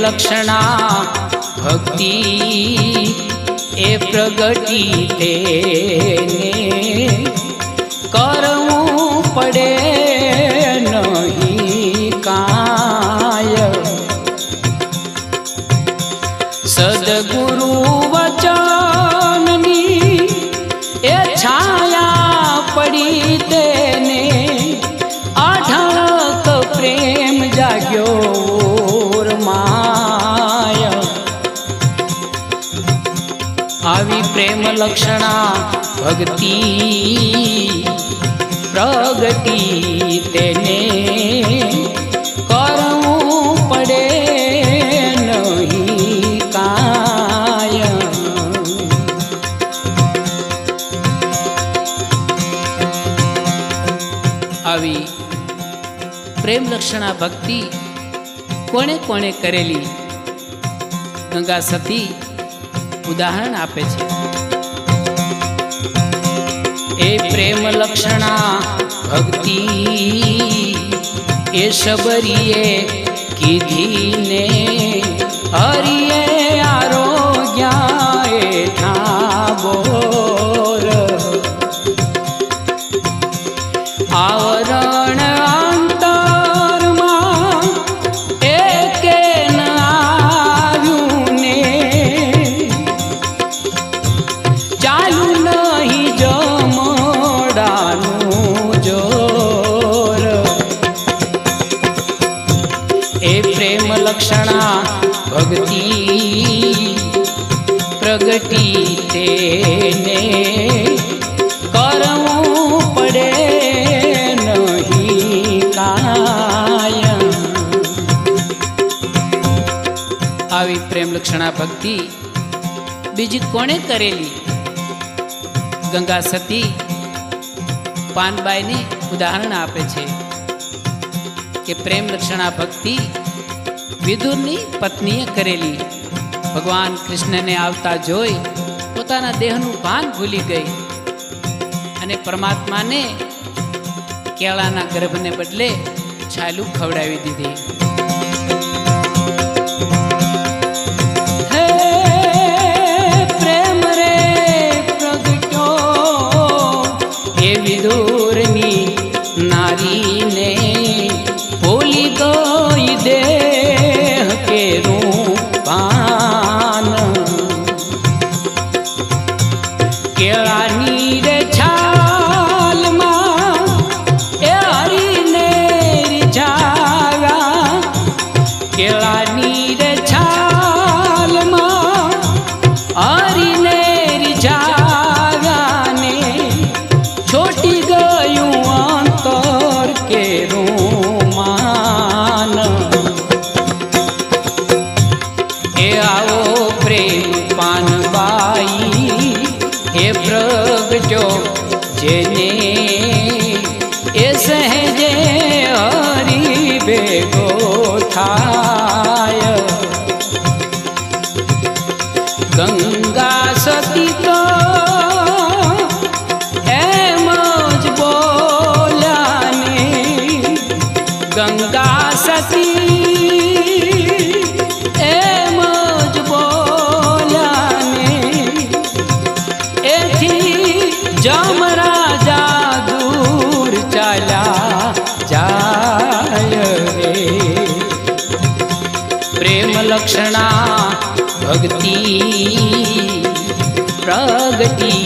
लक्षणा भक्ति ए प्रगति तेने करवू पड़े नहीं काय। सदगुरु वचननी ए छाया पड़ी तेने अढळक प्रेम जाग्यो माया। आवी प्रेम लक्षणा भक्ति प्रगति तेने करवू पड़े नहीं काय। आवी प्रेम लक्षणा भक्ति कोणे कोणे करेली गंगा सती उदाहरण आपे छे। ए प्रेम लक्षणा भक्ति ए शबरीए कीधी ने हरिए आरोग्य ठाबोर। आवरण लक्षणा भक्ति प्रगति तेने करवू पड़े नहीं काय। आवी प्रेम लक्षणा भक्ति बीजी कोणे करेली गंगा सती पानबाई ने उदाहरण आपे छे कि प्रेम लक्षणा भक्ति विदुરની પત્નીએ કરેલી। ભગવાન કૃષ્ણને આવતા જોઈ પોતાના દેહનું ભાન ભૂલી ગઈ અને પરમાત્માને કેળાના ગર્ભને બદલે છાલું ખવડાવી દીધી। હે પ્રેમ રે પ્રગટ્યો એ વિદુરની નારીને ભૂલી ગઈ દે केळानी रे छाल मा ए हरीने रिझाव्या। केळानी रे छाल मा हरीने रिझाव्या ने छोटी गयूं अंतर केरूं मान। ए आओ प्रेम पानबाई ए प्रगट्यो जेने ए सहजे हरि भेगो थाय। गंगा सती तो एम ज बोल्याने गंगा सती जमराजा दूर चला जाय रे। प्रेम लक्षणा भक्ति प्रगति